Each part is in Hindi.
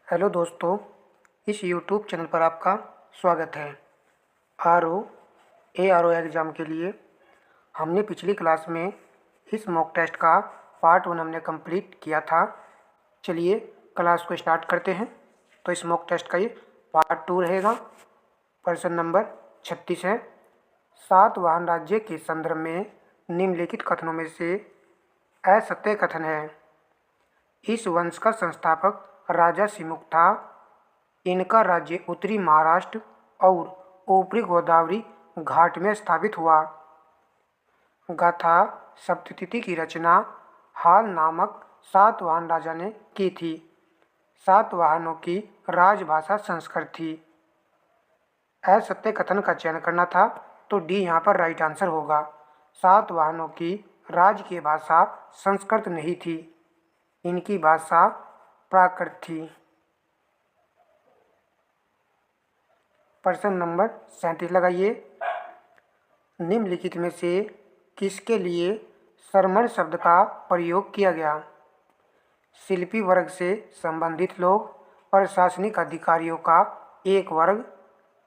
हेलो दोस्तों, इस यूट्यूब चैनल पर आपका स्वागत है। आर ओ एग्ज़ाम के लिए हमने पिछली क्लास में इस मॉक टेस्ट का पार्ट 1 हमने कंप्लीट किया था। चलिए क्लास को स्टार्ट करते हैं। तो इस मॉक टेस्ट का ये पार्ट 2 रहेगा। प्रश्न नंबर 36 है। सातवाहन राज्य के संदर्भ में निम्नलिखित कथनों में से असत्य कथन है। इस वंश का संस्थापक राजा सिमुक था। इनका राज्य उत्तरी महाराष्ट्र और ऊपरी गोदावरी घाट में स्थापित हुआ। गाथा सप्तशती की रचना हाल नामक सातवाहन राजा ने की थी। सातवाहनों की राजभाषा संस्कृत थी। असत्य कथन का चयन करना था तो डी यहाँ पर राइट आंसर होगा। सातवाहनों की राजकीय भाषा संस्कृत नहीं थी, इनकी भाषा प्राकृत थी। प्रश्न नंबर 37 लगाइए। निम्नलिखित में से किसके लिए श्रमण शब्द का प्रयोग किया गया? शिल्पी वर्ग से संबंधित लोग, प्रशासनिक अधिकारियों का एक वर्ग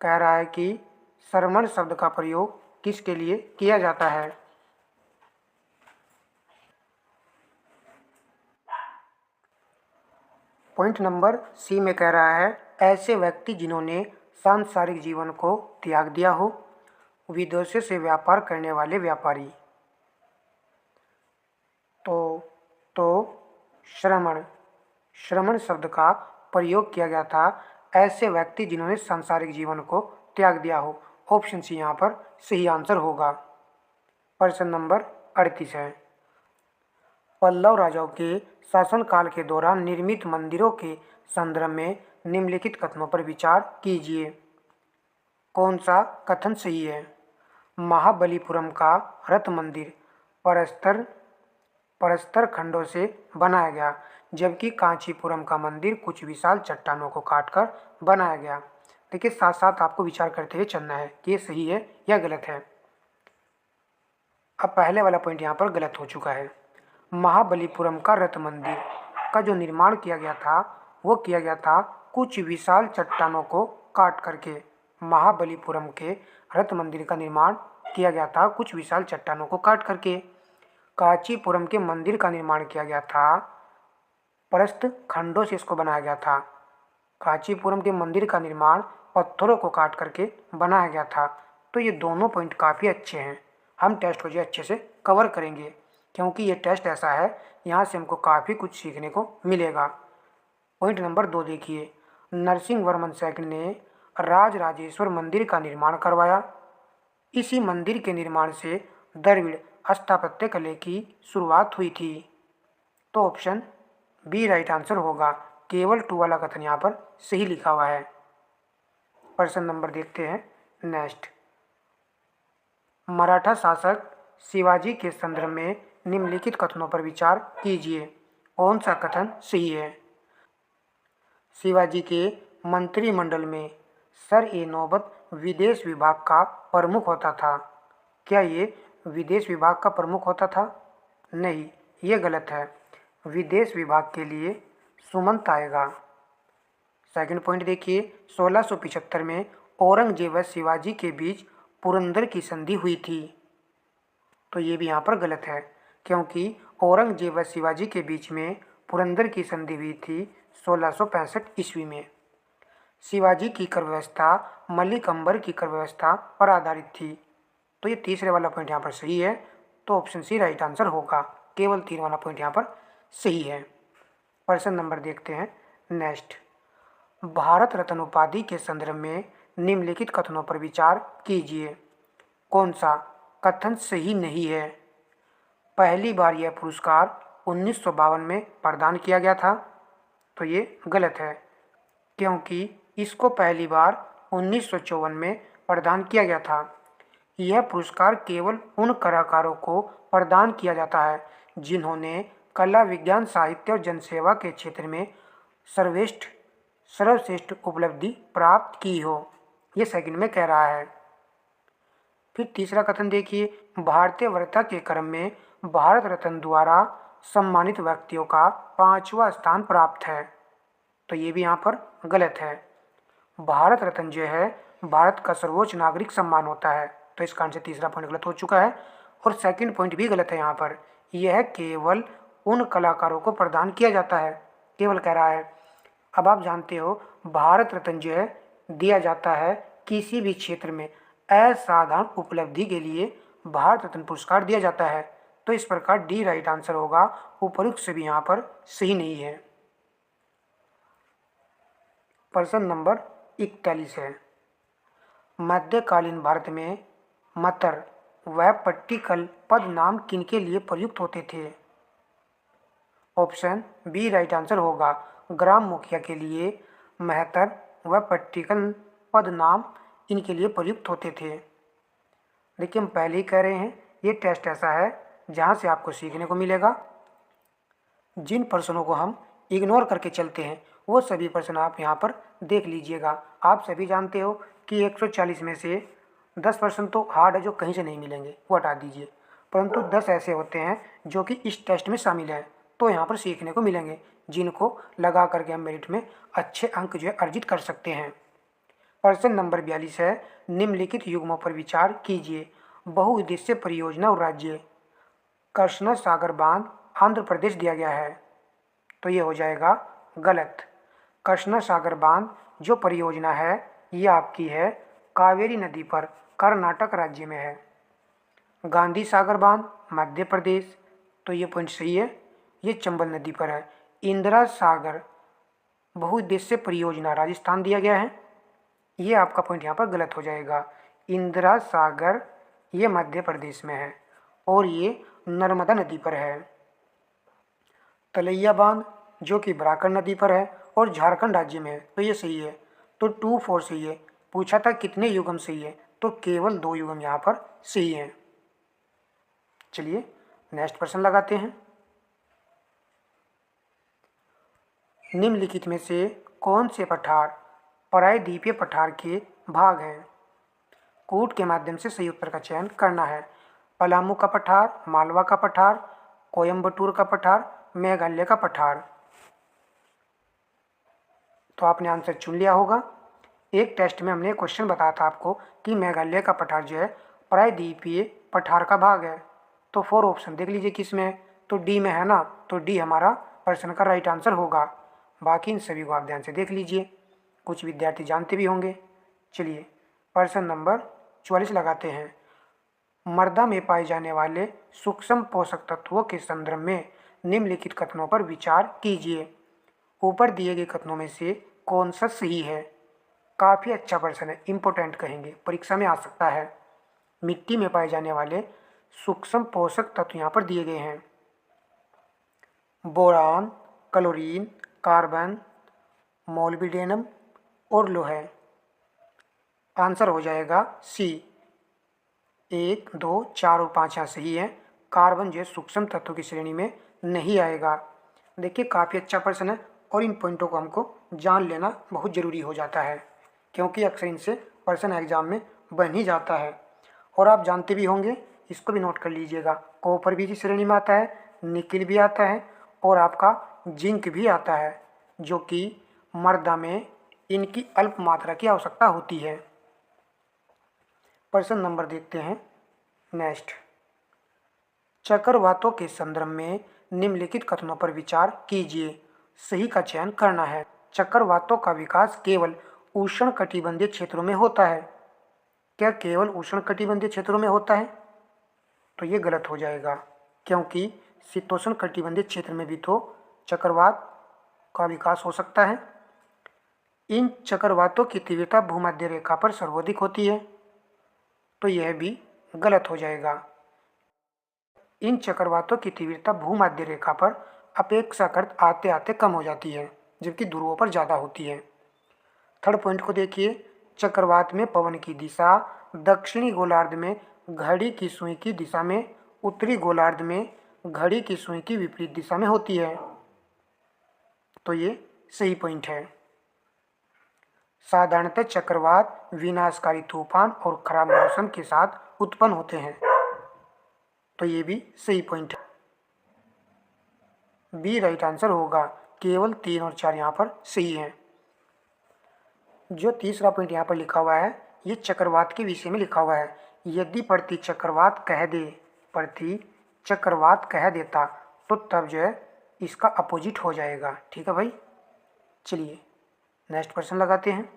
कह रहा है कि श्रमण शब्द का प्रयोग किसके लिए किया जाता है? पॉइंट नंबर सी में कह रहा है ऐसे व्यक्ति जिन्होंने सांसारिक जीवन को त्याग दिया हो, विदेशों से व्यापार करने वाले व्यापारी। तो श्रमण शब्द का प्रयोग किया गया था ऐसे व्यक्ति जिन्होंने सांसारिक जीवन को त्याग दिया हो। ऑप्शन सी यहाँ पर सही आंसर होगा। प्रश्न नंबर 38 है। पल्लव राजाओं के शासनकाल के दौरान निर्मित मंदिरों के संदर्भ में निम्नलिखित कथनों पर विचार कीजिए। कौन सा कथन सही है? महाबलीपुरम का रथ मंदिर परस्तर खंडों से बनाया गया, जबकि कांचीपुरम का मंदिर कुछ विशाल चट्टानों को काटकर बनाया गया। देखिए, साथ साथ आपको विचार करते हुए चलना है कि ये सही है या गलत है। अब पहले वाला पॉइंट यहाँ पर गलत हो चुका है। महाबलीपुरम का रथ मंदिर का जो निर्माण किया गया था वो किया गया था कुछ विशाल चट्टानों को काट करके। महाबलीपुरम के रथ मंदिर का निर्माण किया गया था कुछ विशाल चट्टानों को काट करके। कांचीपुरम के मंदिर का निर्माण किया गया था परस्त खंडों से इसको बनाया गया था। कांचीपुरम के मंदिर का निर्माण पत्थरों को काट करके बनाया गया था। तो ये दोनों पॉइंट काफ़ी अच्छे हैं। हम टेस्ट को जो अच्छे से कवर करेंगे क्योंकि ये टेस्ट ऐसा है यहाँ से हमको काफ़ी कुछ सीखने को मिलेगा। पॉइंट नंबर 2 देखिए। नरसिंह वर्मन सेकंड ने राजराजेश्वर मंदिर का निर्माण करवाया। इसी मंदिर के निर्माण से द्रविड़ स्थापत्य कला की शुरुआत हुई थी। तो ऑप्शन बी राइट आंसर होगा। केवल 2 वाला कथन यहाँ पर सही लिखा हुआ है। प्रश्न नंबर देखते हैं नेक्स्ट। मराठा शासक शिवाजी के संदर्भ में निम्नलिखित कथनों पर विचार कीजिए। कौन सा कथन सही है? शिवाजी के मंत्रिमंडल में सर-ए-नौबत विदेश विभाग का प्रमुख होता था। क्या ये विदेश विभाग का प्रमुख होता था? नहीं, ये गलत है। विदेश विभाग के लिए सुमंत आएगा। सेकंड पॉइंट देखिए। 1675 में औरंगजेब व शिवाजी के बीच पुरंदर की संधि हुई थी। तो ये भी यहाँ पर गलत है क्योंकि औरंगजेब व शिवाजी के बीच में पुरंदर की संधि हुई थी 1665 ईस्वी में। शिवाजी की कर व्यवस्था मलिक अंबर की कर व्यवस्था पर आधारित थी। तो ये तीसरे वाला पॉइंट यहाँ पर सही है। तो ऑप्शन सी राइट आंसर होगा। केवल 3 वाला पॉइंट यहाँ पर सही है। प्रश्न नंबर देखते हैं नेक्स्ट। भारत रत्न उपाधि के संदर्भ में निम्नलिखित कथनों पर विचार कीजिए। कौन सा कथन सही नहीं है? पहली बार यह पुरस्कार 1952 में प्रदान किया गया था। तो ये गलत है क्योंकि इसको पहली बार 1954 में प्रदान किया गया था। यह पुरस्कार केवल उन कलाकारों को प्रदान किया जाता है जिन्होंने कला, विज्ञान, साहित्य और जनसेवा के क्षेत्र में सर्वश्रेष्ठ उपलब्धि प्राप्त की हो। ये सेकंड में कह रहा है। फिर तीसरा कथन देखिए। भारतीय वरीयता के क्रम में भारत रत्न द्वारा सम्मानित व्यक्तियों का 5वां स्थान प्राप्त है। तो ये भी यहाँ पर गलत है। भारत रत्न जो है भारत का सर्वोच्च नागरिक सम्मान होता है, तो इसका आंसर तीसरा पॉइंट गलत हो चुका है। और सेकंड पॉइंट भी गलत है यहाँ पर, यह केवल उन कलाकारों को प्रदान किया जाता है, केवल कह रहा है। अब आप जानते हो भारत रत्न जो है दिया जाता है किसी भी क्षेत्र में असाधारण उपलब्धि के लिए भारत रत्न पुरस्कार दिया जाता है, तो इस प्रकार डी राइट आंसर होगा, उपयुक्त से भी यहाँ पर सही नहीं है। प्रश्न नंबर 41 है, मध्यकालीन भारत में मतर व पट्टिकल पद नाम किनके लिए प्रयुक्त होते थे? ऑप्शन बी राइट आंसर होगा, ग्राम मुखिया के लिए महतर व पट्टिकल पद नाम इनके लिए प्रयुक्त होते थे। देखिए हम पहले ही कह रहे हैं ये टेस्ट ऐसा है जहाँ से आपको सीखने को मिलेगा। जिन प्रश्नों को हम इग्नोर करके चलते हैं वो सभी प्रश्न आप यहाँ पर देख लीजिएगा। आप सभी जानते हो कि 140 में से 10% तो हार्ड है जो कहीं से नहीं मिलेंगे, वो हटा दीजिए, परंतु 10 ऐसे होते हैं जो कि इस टेस्ट में शामिल हैं, तो यहाँ पर सीखने को मिलेंगे जिनको लगा करके हम मेरिट में अच्छे अंक जो है अर्जित कर सकते हैं। प्रश्न नंबर 42 है, निम्नलिखित युग्मों पर विचार कीजिए। बहुउद्देश्य परियोजना और राज्य, कृष्ण सागर बांध आंध्र प्रदेश दिया गया है, तो ये हो जाएगा गलत। कृष्ण सागर बांध जो परियोजना है ये आपकी है कावेरी नदी पर, कर्नाटक राज्य में है। गांधी सागर बांध मध्य प्रदेश, तो ये पॉइंट सही है, ये चंबल नदी पर है। इंदिरा सागर बहुउद्देश्य परियोजना राजस्थान दिया गया है, ये आपका पॉइंट यहाँ पर गलत हो जाएगा। इंदिरा सागर ये मध्य प्रदेश में है और ये नर्मदा नदी पर है। तलैया बांध जो कि बराकर नदी पर है और झारखंड राज्य में है, तो ये सही है। तो 2-4 सही है। पूछा था कितने युगम सही है, तो केवल 2 युगम यहाँ पर सही है। चलिए नेक्स्ट प्रश्न लगाते हैं। निम्नलिखित में से कौन से पठार प्रायद्वीपीय पठार के भाग हैं? कूट के माध्यम से सही उत्तर का चयन करना है। पलामू का पठार, मालवा का पठार, कोयम्बटूर का पठार, मेघालय का पठार। तो आपने आंसर चुन लिया होगा। एक टेस्ट में हमने क्वेश्चन बताया था आपको कि मेघालय का पठार जो है प्रायद्वीपीय पठार का भाग है, तो 4 ऑप्शन देख लीजिए किस में है, तो डी में है ना, तो डी हमारा प्रश्न का राइट आंसर होगा। बाकी इन सभी को आप ध्यान से देख लीजिए, कुछ विद्यार्थी जानते भी होंगे। चलिए प्रश्न नंबर 44 लगाते हैं। मृदा में पाए जाने वाले सूक्ष्म पोषक तत्वों के संदर्भ में निम्नलिखित कथनों पर विचार कीजिए। ऊपर दिए गए कथनों में से कौन सा सही है? काफ़ी अच्छा प्रश्न है, इम्पोर्टेंट कहेंगे, परीक्षा में आ सकता है। मिट्टी में पाए जाने वाले सूक्ष्म पोषक तत्व यहाँ पर दिए गए हैं, बोरान, क्लोरीन, कार्बन, मोलिब्डेनम और लोहे। आंसर हो जाएगा सी। 1, 2, 4 और 5 यहाँ सही है। कार्बन जो है सूक्ष्म तत्वों की श्रेणी में नहीं आएगा। देखिए काफ़ी अच्छा प्रश्न है और इन पॉइंटों को हमको जान लेना बहुत ज़रूरी हो जाता है, क्योंकि अक्सर इनसे प्रश्न एग्जाम में बन ही जाता है। और आप जानते भी होंगे, इसको भी नोट कर लीजिएगा, कॉपर भी इस श्रेणी में आता है, निकिल भी आता है और आपका जिंक भी आता है, जो कि मृदा में इनकी अल्प मात्रा की आवश्यकता होती है। प्रश्न नंबर देखते हैं नेक्स्ट। चक्रवातों के संदर्भ में निम्नलिखित कथनों पर विचार कीजिए। सही का चयन करना है। चक्रवातों का विकास केवल उष्णकटिबंधीय क्षेत्रों में होता है। क्या केवल उष्णकटिबंधीय क्षेत्रों में होता है? तो ये गलत हो जाएगा, क्योंकि शीतोष्ण कटिबंधीय क्षेत्र में भी तो चक्रवात का विकास हो सकता है। इन चक्रवातों की तीव्रता भूमध्य रेखा पर सर्वाधिक होती है, तो यह भी गलत हो जाएगा। इन चक्रवातों की तीव्रता भूमध्य रेखा पर अपेक्षाकृत आते आते कम हो जाती है, जबकि ध्रुवों पर ज़्यादा होती है। थर्ड पॉइंट को देखिए, चक्रवात में पवन की दिशा दक्षिणी गोलार्ध में घड़ी की सुई की दिशा में, उत्तरी गोलार्ध में घड़ी की सुई की विपरीत दिशा में होती है, तो ये सही पॉइंट है। साधारणतः चक्रवात विनाशकारी तूफान और खराब मौसम के साथ उत्पन्न होते हैं, तो ये भी सही पॉइंट है। बी राइट आंसर होगा। केवल 3 और 4 यहाँ पर सही हैं। जो तीसरा पॉइंट यहाँ पर लिखा हुआ है ये चक्रवात के विषय में लिखा हुआ है। यदि प्रति चक्रवात कह देता तो तब जो है इसका अपोजिट हो जाएगा। ठीक है भाई, चलिए नेक्स्ट प्रश्न लगाते हैं।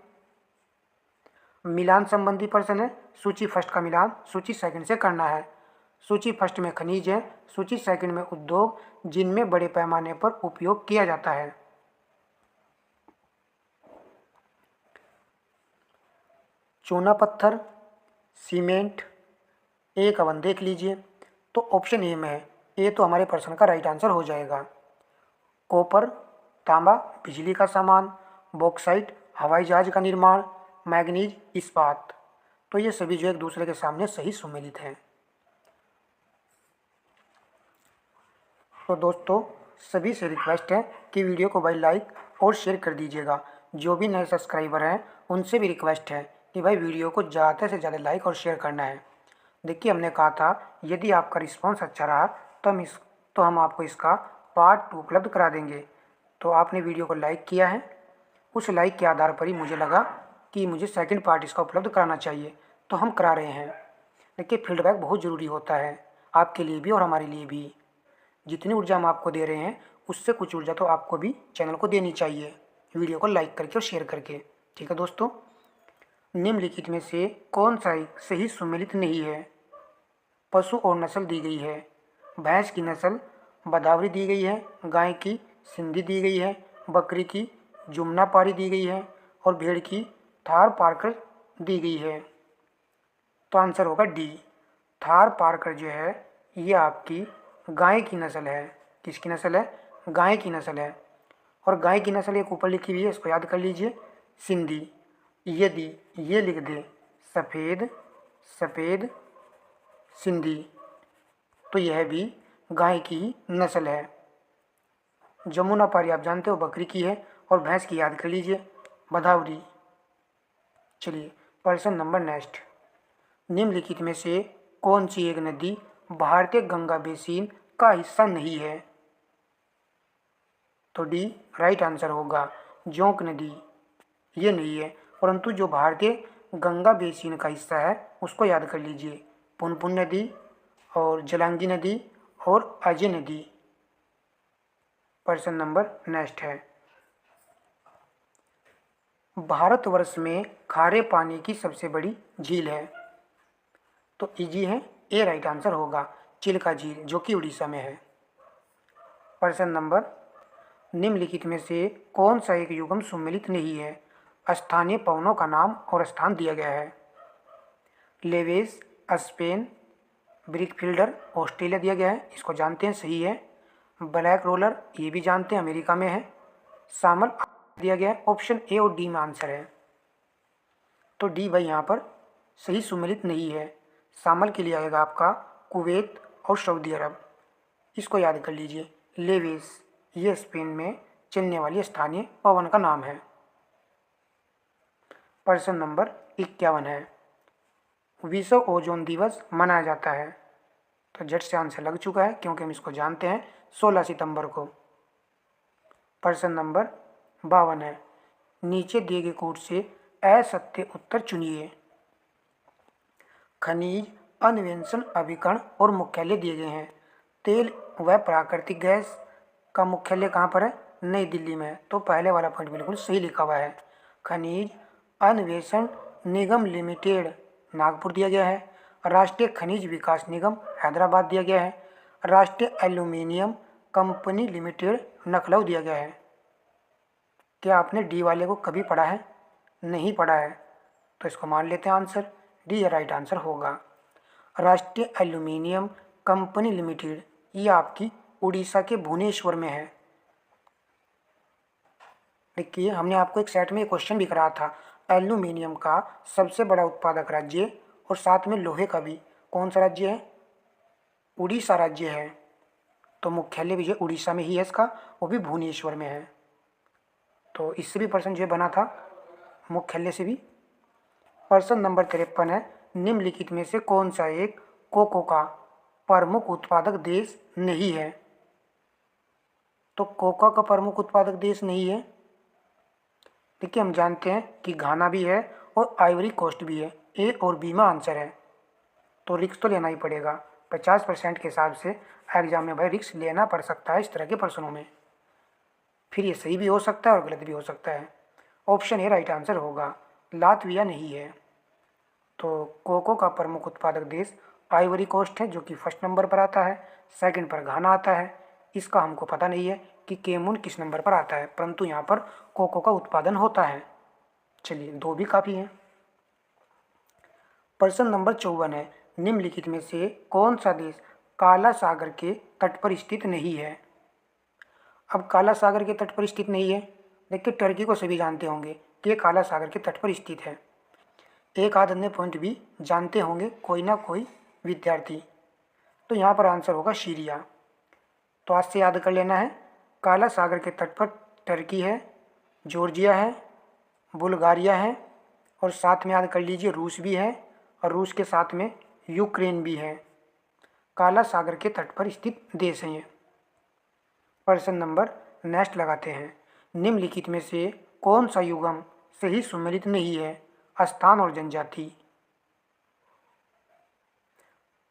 मिलान संबंधी प्रश्न है। सूची फर्स्ट का मिलान सूची सेकंड से करना है। सूची फर्स्ट में खनिज है, सूची सेकंड में उद्योग जिनमें बड़े पैमाने पर उपयोग किया जाता है। चूना पत्थर, सीमेंट, एक अवन देख लीजिए। तो ऑप्शन ए में है, ए तो हमारे प्रश्न का राइट आंसर हो जाएगा। कॉपर, तांबा, बिजली का सामान, बॉक्साइट, हवाई जहाज का निर्माण, मैग्नीज, इस्पात। तो ये सभी जो एक दूसरे के सामने सही सुमेलित हैं। तो दोस्तों सभी से रिक्वेस्ट है कि वीडियो को भाई लाइक और शेयर कर दीजिएगा। जो भी नए सब्सक्राइबर हैं उनसे भी रिक्वेस्ट है कि भाई वीडियो को ज़्यादा से ज़्यादा लाइक और शेयर करना है। देखिए हमने कहा था यदि आपका रिस्पॉन्स अच्छा रहा तो हम आपको इसका पार्ट 2 उपलब्ध करा देंगे। तो आपने वीडियो को लाइक किया है, उस लाइक के आधार पर ही मुझे लगा कि मुझे सेकंड पार्ट इसका उपलब्ध कराना चाहिए, तो हम करा रहे हैं। देखिए फीडबैक बहुत ज़रूरी होता है आपके लिए भी और हमारे लिए भी। जितनी ऊर्जा हम आपको दे रहे हैं उससे कुछ ऊर्जा तो आपको भी चैनल को देनी चाहिए, वीडियो को लाइक करके और शेयर करके। ठीक है दोस्तों, निम्नलिखित में से कौन सा सही सुमेलित नहीं है? पशु और नस्ल दी गई है। भैंस की नस्ल बदावरी दी गई है, गाय की सिंधी दी गई है, बकरी की जुमनापारी दी गई है और भेड़ की थार पारकर दी गई है। तो आंसर होगा डी। थार पारकर जो है ये आपकी गाय की नस्ल है। किसकी नस्ल है? गाय की नस्ल है। और गाय की नस्ल एक ऊपर लिखी हुई है, इसको याद कर लीजिए, सिंधी। यदि ये लिख दे सफ़ेद सिंधी तो यह भी गाय की नस्ल है। जमुनापारी आप जानते हो बकरी की है और भैंस की याद कर लीजिए बदावरी। चलिए प्रश्न नंबर नेक्स्ट। निम्नलिखित में से कौन सी एक नदी भारतीय गंगा बेसिन का हिस्सा नहीं है? तो डी राइट आंसर होगा। जोंक नदी ये नहीं है, परंतु जो भारतीय गंगा बेसिन का हिस्सा है उसको याद कर लीजिए, पुनपुन नदी और जलांगी नदी और अजय नदी। प्रश्न नंबर नेक्स्ट है। भारतवर्ष में खारे पानी की सबसे बड़ी झील है? तो इजी है, ए राइट आंसर होगा, चिल्का झील जो कि उड़ीसा में है। प्रश्न नंबर, निम्नलिखित में से कौन सा एक युग्म सुमेलित नहीं है? स्थानीय पवनों का नाम और स्थान दिया गया है। लेवेस स्पेन, ब्रिकफील्डर ऑस्ट्रेलिया दिया गया है, इसको जानते हैं, सही है। ब्लैक रोलर ये भी जानते हैं, अमेरिका में है। सामल दिया गया है। ऑप्शन ए और डी में आंसर है। तो डी भाई यहाँ पर सही सुमेलित नहीं है। सामल के लिए आएगा आपका कुवैत और सऊदी अरब, इसको याद कर लीजिए। लेवेस ये स्पेन में चलने वाली स्थानीय पवन का नाम है। प्रश्न नंबर 51 है। विश्व ओजोन दिवस मनाया जाता है? तो झट से आंसर लग चुका है क्योंकि हम इसको जानते हैं, 16 सितंबर को। प्रश्न नंबर 52 है। नीचे दिए गए कोड से असत्य उत्तर चुनिए। खनिज, अन्वेषण, अभिकरण और मुख्यालय दिए गए हैं। तेल व प्राकृतिक गैस का मुख्यालय कहाँ पर है? नई दिल्ली में है। तो पहले वाला पॉइंट बिल्कुल सही लिखा हुआ है। खनिज अन्वेषण निगम लिमिटेड नागपुर दिया गया है। राष्ट्रीय खनिज विकास निगम हैदराबाद दिया गया है। राष्ट्रीय एल्यूमिनियम कंपनी लिमिटेड लखनऊ दिया गया है। क्या आपने डी वाले को कभी पढ़ा है? नहीं पढ़ा है तो इसको मान लेते हैं आंसर, डी राइट आंसर होगा। राष्ट्रीय एल्यूमिनियम कंपनी लिमिटेड ये आपकी उड़ीसा के भुवनेश्वर में है। देखिए हमने आपको एक सेट में क्वेश्चन भी कराया था, एल्यूमिनियम का सबसे बड़ा उत्पादक राज्य और साथ में लोहे का भी कौन सा राज्य है? उड़ीसा राज्य है। तो मुख्यालय भी जो उड़ीसा में ही है इसका, वो भी भुवनेश्वर में है। तो इससे भी प्रश्न जो बना था मुख्यालय से भी। प्रश्न नंबर 53 है। निम्नलिखित में से कौन सा एक कोको का प्रमुख उत्पादक देश नहीं है? तो कोका का प्रमुख उत्पादक देश नहीं है। देखिए हम जानते हैं कि घाना भी है और आइवरी कोस्ट भी है। ए और बी में आंसर है, तो रिक्स तो लेना ही पड़ेगा। 50% के हिसाब से एग्जाम में भाई रिक्स लेना पड़ सकता है इस तरह के प्रश्नों में। फिर ये सही भी हो सकता है और गलत भी हो सकता है। ऑप्शन ए राइट आंसर होगा, लातविया नहीं है। तो कोको का प्रमुख उत्पादक देश आइवरी कोस्ट है, जो कि फर्स्ट नंबर पर आता है। सेकंड पर घाना आता है। इसका हमको पता नहीं है कि केमून किस नंबर पर आता है, परंतु यहाँ पर कोको का उत्पादन होता है। चलिए, दो भी काफ़ी हैं। प्रश्न नंबर 54 है, निम्नलिखित में से कौन सा देश काला सागर के तट पर स्थित नहीं है। अब काला सागर के तट पर स्थित नहीं है, देखिए टर्की को सभी जानते होंगे कि ये काला सागर के तट पर स्थित है। एक आध अन्य पॉइंट भी जानते होंगे कोई ना कोई विद्यार्थी। तो यहाँ पर आंसर होगा सीरिया। तो आज से याद कर लेना है, काला सागर के तट पर टर्की है, जॉर्जिया है, बुल्गारिया है, और साथ में याद कर लीजिए रूस भी है, और रूस के साथ में यूक्रेन भी है। काला सागर के तट पर स्थित देश हैं ये। प्रश्न नंबर नेक्स्ट लगाते हैं, निम्नलिखित में से कौन सा युग्म सही सुमेलित नहीं है। स्थान और जनजाति।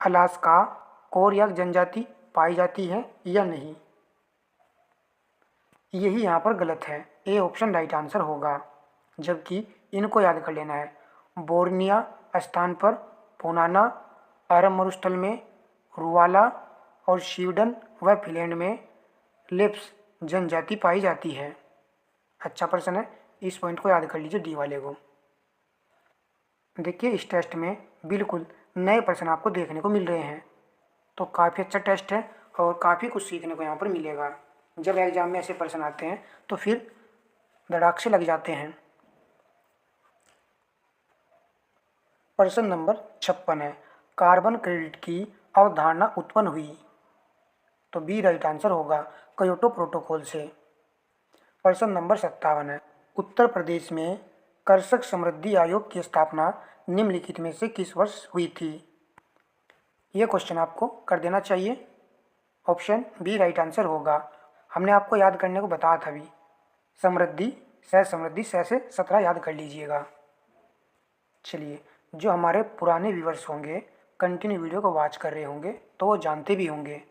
अलास्का कोरयाक जनजाति पाई जाती है या नहीं, यही यहाँ पर गलत है। ए ऑप्शन राइट आंसर होगा, जबकि इनको याद कर लेना है। बोर्निया स्थान पर पोनाना, अरब मरुस्थल में रुवाला, और स्वीडन व फिनलैंड में लेप्स जनजाति पाई जाती है। अच्छा प्रश्न है, इस पॉइंट को याद कर लीजिए, डी वाले को। देखिए इस टेस्ट में बिल्कुल नए प्रश्न आपको देखने को मिल रहे हैं, तो काफ़ी अच्छा टेस्ट है और काफ़ी कुछ सीखने को यहाँ पर मिलेगा। जब एग्जाम में ऐसे प्रश्न आते हैं तो फिर धड़ाक से लग जाते हैं। प्रश्न नंबर 56 है, कार्बन क्रेडिट की अवधारणा उत्पन्न हुई। तो बी राइट आंसर होगा, क्योटो प्रोटोकॉल से। प्रश्न नंबर 57 है, उत्तर प्रदेश में कृषक समृद्धि आयोग की स्थापना निम्नलिखित में से किस वर्ष हुई थी। यह क्वेश्चन आपको कर देना चाहिए। ऑप्शन बी राइट आंसर होगा। हमने आपको याद करने को बताया था अभी, समृद्धि से 17 याद कर लीजिएगा। चलिए, जो हमारे पुराने व्यूअर्स होंगे, कंटिन्यू वीडियो को वॉच कर रहे होंगे, तो वो जानते भी होंगे।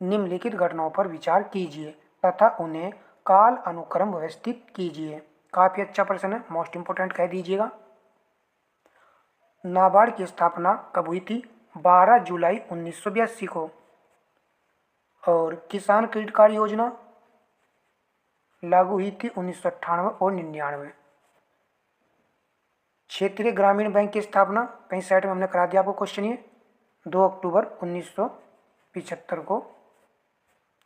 निम्नलिखित घटनाओं पर विचार कीजिए तथा उन्हें काल अनुक्रम व्यवस्थित कीजिए। काफ़ी अच्छा प्रश्न है, मोस्ट इंपोर्टेंट कह दीजिएगा। नाबार्ड की स्थापना कब हुई थी? 12 जुलाई 1982 को। और किसान क्रेडिट कार्ड योजना लागू हुई थी 1998 और 99। क्षेत्रीय ग्रामीण बैंक की स्थापना कहीं साइड में हमने करा दिया आपको क्वेश्चन, ये 2 अक्टूबर 1975 को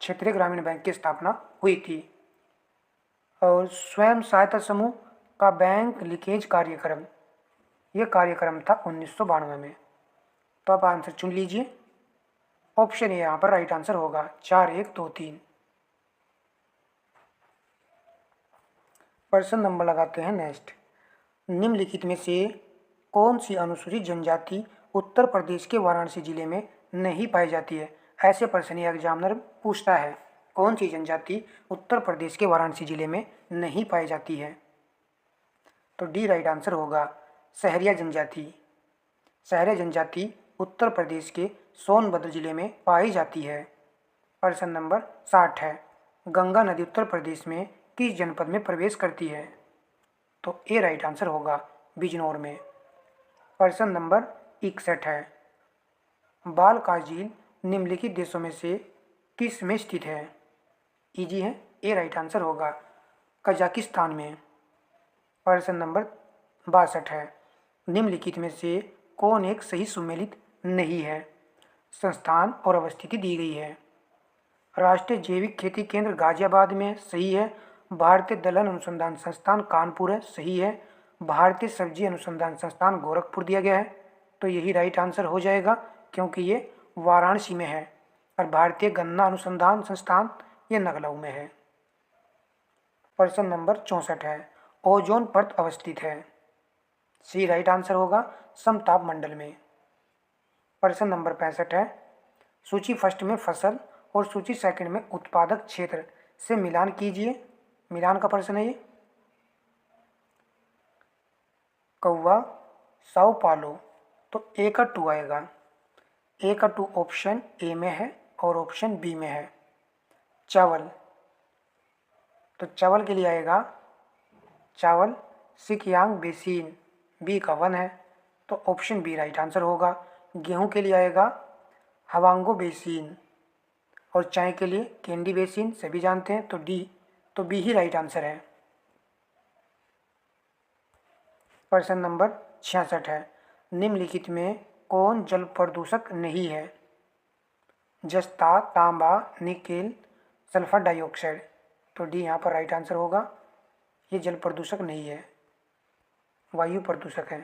क्षेत्रीय ग्रामीण बैंक की स्थापना हुई थी। और स्वयं सहायता समूह का बैंक लीकेज कार्यक्रम, यह कार्यक्रम था 1992 में। तो आप आंसर चुन लीजिए। ऑप्शन ए यहाँ पर राइट आंसर होगा, 4, 1, 2, 3। प्रश्न नंबर लगाते हैं नेक्स्ट, निम्नलिखित में से कौन सी अनुसूचित जनजाति उत्तर प्रदेश के वाराणसी जिले में नहीं पाई जाती है। ऐसे प्रश्न एग्जामिनर पूछता है, कौन सी जनजाति उत्तर प्रदेश के वाराणसी जिले में नहीं पाई जाती है। तो डी राइट आंसर होगा, सहरिया जनजाति। सहरिया जनजाति उत्तर प्रदेश के सोनभद्र जिले में पाई जाती है। प्रश्न नंबर 60 है, गंगा नदी उत्तर प्रदेश में किस जनपद में प्रवेश करती है। तो ए राइट आंसर होगा, बिजनौर में। प्रश्न नंबर 61 है, बालका झील निम्नलिखित देशों में से किस में स्थित है। इजी है, ए राइट आंसर होगा, कजाकिस्तान में। प्रश्न नंबर 62 है, निम्नलिखित में से कौन एक सही सुमेलित नहीं है। संस्थान और अवस्थिति दी गई है। राष्ट्रीय जैविक खेती केंद्र गाजियाबाद में, सही है। भारतीय दलहन अनुसंधान संस्थान कानपुर है, सही है। भारतीय सब्जी अनुसंधान संस्थान गोरखपुर दिया गया है, तो यही राइट आंसर हो जाएगा क्योंकि ये वाराणसी में है। और भारतीय गन्ना अनुसंधान संस्थान ये लखनऊ में है। प्रश्न नंबर 64 है, ओजोन परत अवस्थित है। सी राइट आंसर होगा, समताप मंडल में। प्रश्न नंबर 65 है, सूची फर्स्ट में फसल और सूची सेकंड में उत्पादक क्षेत्र से मिलान कीजिए। मिलान का प्रश्न है ये। कौवा, साओ पालो, तो ए का 2 आएगा। ए का 2 ऑप्शन ए में है और ऑप्शन बी में है। चावल, तो चावल के लिए आएगा चावल सिकयांग बेसिन, बी का 1 है, तो ऑप्शन बी राइट आंसर होगा। गेहूं के लिए आएगा हवांगो बेसिन, और चाय के लिए कैंडी बेसिन, सभी जानते हैं, तो बी ही राइट आंसर है। प्रश्न नंबर 66 है, निम्नलिखित में कौन जल प्रदूषक नहीं है? जस्ता, तांबा, निकेल, सल्फर डाइऑक्साइड, तो डी यहाँ पर राइट आंसर होगा। ये जल प्रदूषक नहीं है, वायु प्रदूषक है।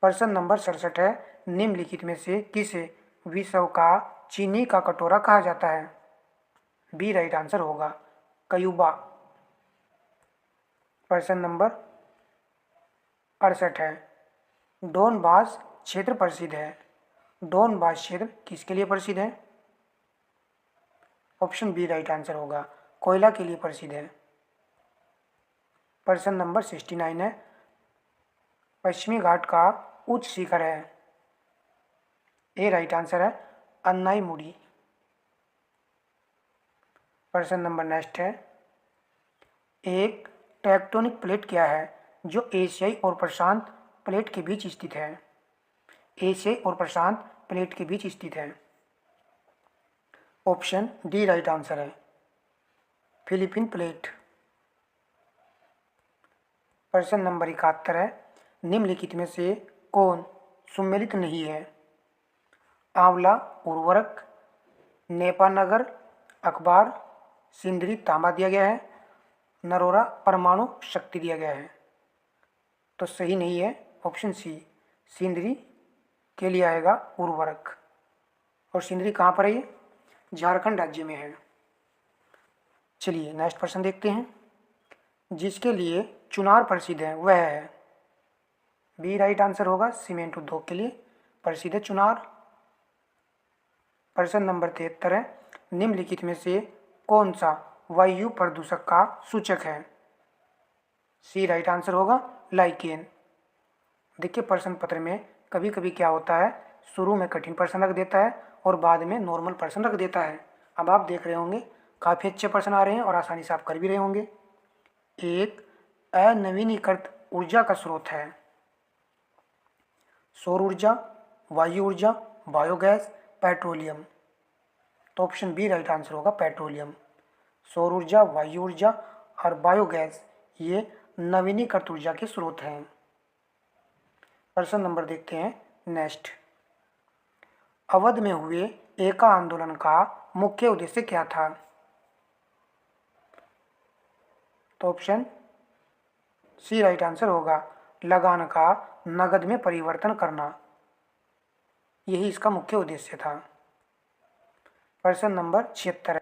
प्रश्न नंबर 67 है, निम्नलिखित में से किसे विश्व का चीनी का कटोरा कहा जाता है? बी राइट आंसर होगा, क्यूबा। प्रश्न नंबर 68 है, डोनबास क्षेत्र प्रसिद्ध है। डोनबास क्षेत्र किसके लिए प्रसिद्ध है? ऑप्शन बी राइट आंसर होगा, कोयला के लिए प्रसिद्ध है। प्रश्न नंबर 69 है, पश्चिमी घाट का उच्च शिखर है। ए राइट आंसर है, अन्नाई मुड़ी। प्रश्न नंबर नेक्स्ट है, एक टेक्टोनिक प्लेट क्या है जो एशियाई और प्रशांत प्लेट के बीच स्थित है? एशियाई और प्रशांत प्लेट के बीच स्थित है। ऑप्शन डी राइट आंसर है, फिलीपीन प्लेट। प्रश्न नंबर 71 है, निम्नलिखित में से कौन सुमेलित नहीं है? आंवला उर्वरक, नेपानगर अखबार, सिंदरी तांबा दिया गया है, नरोरा परमाणु शक्ति दिया गया है, तो सही नहीं है ऑप्शन सी, सिंदरी के लिए आएगा उर्वरक। और सिंदरी कहाँ पर है? ये झारखंड राज्य में है। चलिए नेक्स्ट प्रश्न देखते हैं, जिसके लिए चुनार प्रसिद्ध है वह है? बी राइट आंसर होगा, सीमेंट उद्योग के लिए प्रसिद्ध है चुनार। प्रश्न नंबर 73 है, निम्नलिखित में से कौन सा वायु प्रदूषक का सूचक है? सी राइट आंसर होगा, लाइकेन। देखिए प्रश्न पत्र में कभी कभी क्या होता है, शुरू में कठिन प्रश्न रख देता है और बाद में नॉर्मल प्रश्न रख देता है। अब आप देख रहे होंगे काफ़ी अच्छे प्रश्न आ रहे हैं और आसानी से आप कर भी रहे होंगे। एक अनवीनीकृत ऊर्जा का स्रोत है। सौर ऊर्जा, वायु ऊर्जा, बायोगैस, पेट्रोलियम, तो ऑप्शन बी राइट आंसर होगा, पेट्रोलियम। सौर ऊर्जा, वायु ऊर्जा और बायोगैस ये नवीनीकृत ऊर्जा के स्रोत हैं। प्रश्न नंबर देखते हैं नेक्स्ट, अवध में हुए एका आंदोलन का मुख्य उद्देश्य क्या था? तो ऑप्शन सी राइट आंसर होगा, लगान का नगद में परिवर्तन करना, यही इसका मुख्य उद्देश्य था। प्रश्न नंबर 76,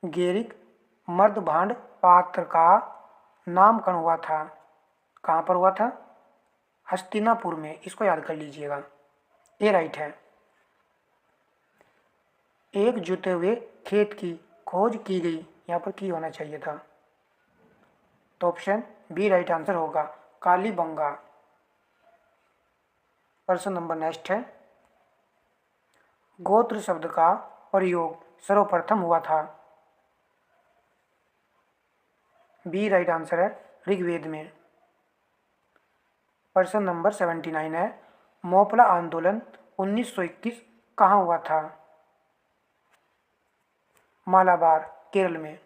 गेरिक मर्दभांड पात्र का नामकरण हुआ था, कहाँ पर हुआ था? हस्तिनापुर में, इसको याद कर लीजिएगा, ये राइट है। एक जुते हुए खेत की खोज की गई, यहाँ पर की होना चाहिए था, तो ऑप्शन बी राइट आंसर होगा, कालीबंगा। प्रश्न नंबर नेक्स्ट है, गोत्र शब्द का प्रयोग सर्वप्रथम हुआ था? बी राइट आंसर है, ऋग्वेद में। प्रश्न नंबर 79 है, मोपला आंदोलन 1921 कहाँ हुआ था? मालाबार, केरल में।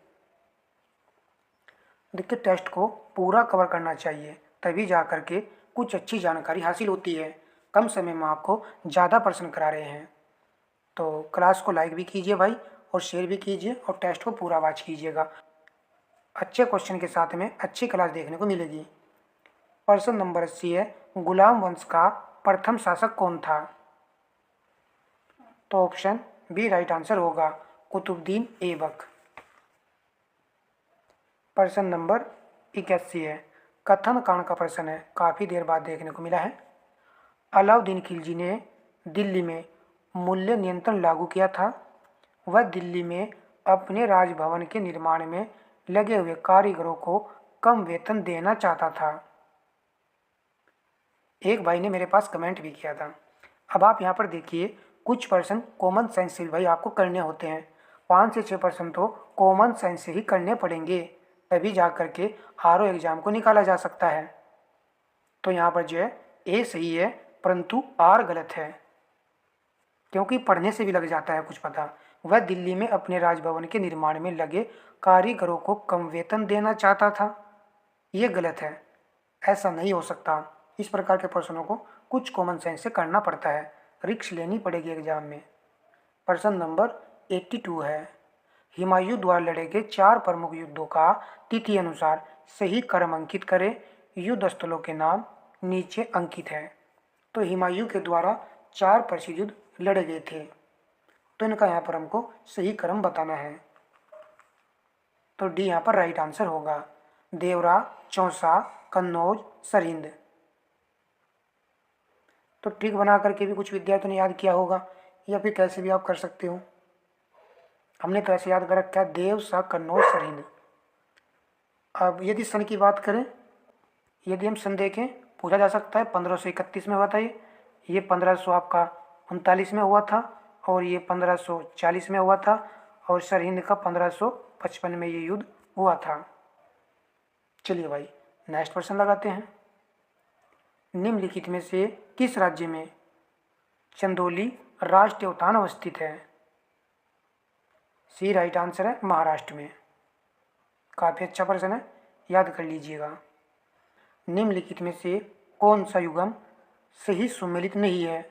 देखिए टेस्ट को पूरा कवर करना चाहिए, तभी जा कर के कुछ अच्छी जानकारी हासिल होती है। कम समय में आपको ज़्यादा प्रश्न करा रहे हैं, तो क्लास को लाइक भी कीजिए भाई और शेयर भी कीजिए और टेस्ट को पूरा वॉच कीजिएगा। अच्छे क्वेश्चन के साथ में अच्छी क्लास देखने को मिलेगी। प्रश्न नंबर 80 है, गुलाम वंश का प्रथम शासक कौन था? तो ऑप्शन बी राइट आंसर होगा, कुतुबुद्दीन ऐबक। प्रश्न नंबर 81 है, कथन कांड का प्रश्न है, काफ़ी देर बाद देखने को मिला है। अलाउद्दीन खिलजी ने दिल्ली में मूल्य नियंत्रण लागू किया था, वह दिल्ली में अपने राजभवन के निर्माण में लगे हुए कारीगरों को कम वेतन देना चाहता था। एक भाई ने मेरे पास कमेंट भी किया था। अब आप यहाँ पर देखिए, कुछ पर्सन कॉमन सेंस से भाई आपको करने होते हैं। 5 से 6% तो कॉमन सेंस से ही करने पड़ेंगे, तभी जा कर के आरओ एग्जाम को निकाला जा सकता है। तो यहाँ पर जो है ए सही है, परंतु आर गलत है, क्योंकि पढ़ने से भी लग जाता है कुछ पता। वह दिल्ली में अपने राजभवन के निर्माण में लगे कारीगरों को कम वेतन देना चाहता था, ये गलत है, ऐसा नहीं हो सकता। इस प्रकार के प्रश्नों को कुछ कॉमन सेंस से करना पड़ता है, रिक्स लेनी पड़ेगी एग्जाम में। प्रश्न नंबर 82 है, हुमायूं द्वारा लड़े गए 4 प्रमुख युद्धों का तिथि अनुसार सही क्रम अंकित करें। युद्ध स्थलों के नाम नीचे अंकित है। तो हुमायूं के द्वारा 4 प्रसिद्ध युद्ध लड़े गए थे, तो इनका यहाँ पर हमको सही क्रम बताना है। तो डी यहाँ पर राइट आंसर होगा, देवरा, चौसा, कन्नौज, सरहिंद। तो ट्रिक बना करके भी कुछ विद्यार्थियों ने याद किया होगा, या फिर कैसे भी आप कर सकते हो। हमने तो ऐसे याद कर रखा है, देव, सा, कन्नौज, सरहिंद। अब यदि सन की बात करें, यदि हम सन देखें, पूछा जा सकता है 1531 में हुआ था ये 1500 आपका 39 में हुआ था, और ये 1540 में हुआ था, और सरहिंद का 1555 में ये युद्ध हुआ था। चलिए भाई नेक्स्ट प्रश्न लगाते हैं। निम्नलिखित में से किस राज्य में चंदौली राष्ट्रीय उद्यान अवस्थित है? सी राइट आंसर है, महाराष्ट्र में। काफ़ी अच्छा प्रश्न है, याद कर लीजिएगा। निम्नलिखित में से कौन सा युगम सही सुमेलित नहीं है?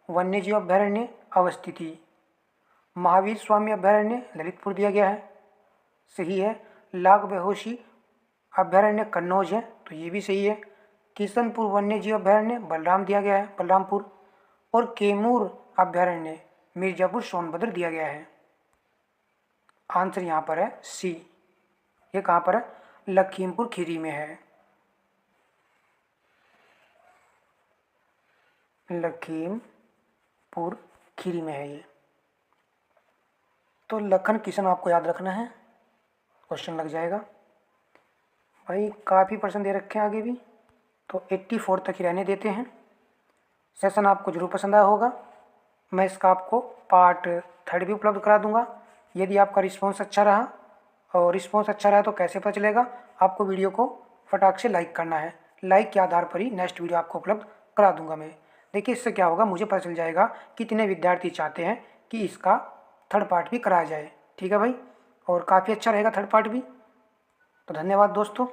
वन्यजीव अभयारण्य अवस्थिति, महावीर स्वामी अभयारण्य ललितपुर दिया गया है, सही है। लाग बेहोशी अभयारण्य कन्नौज है, तो ये भी सही है। किशनपुर वन्यजीव अभयारण्य बलराम दिया गया है, बलरामपुर। और कैमूर अभयारण्य मिर्जापुर सोनभद्र दिया गया है। आंसर यहाँ पर है सी। ये कहाँ पर है? लखीमपुर खीरी में है। लखीमपुर खीरी में है ये। तो लखन किशन आपको याद रखना है, क्वेश्चन लग जाएगा भाई। काफ़ी प्रश्न दे रखे हैं आगे भी, तो 84 तक ही रहने देते हैं। सेशन आपको जरूर पसंद आया होगा। मैं इसका आपको पार्ट 3 भी उपलब्ध करा दूंगा, यदि आपका रिस्पॉन्स अच्छा रहा। और रिस्पॉन्स अच्छा रहा तो कैसे पता चलेगा? आपको वीडियो को फटाक से लाइक करना है। लाइक के आधार पर ही नेक्स्ट वीडियो आपको उपलब्ध करा दूंगा मैं। देखिए इससे क्या होगा, मुझे पता चल जाएगा कितने विद्यार्थी चाहते हैं कि इसका 3rd पार्ट भी कराया जाए। ठीक है भाई, और काफ़ी अच्छा रहेगा 3rd पार्ट भी। तो धन्यवाद दोस्तों।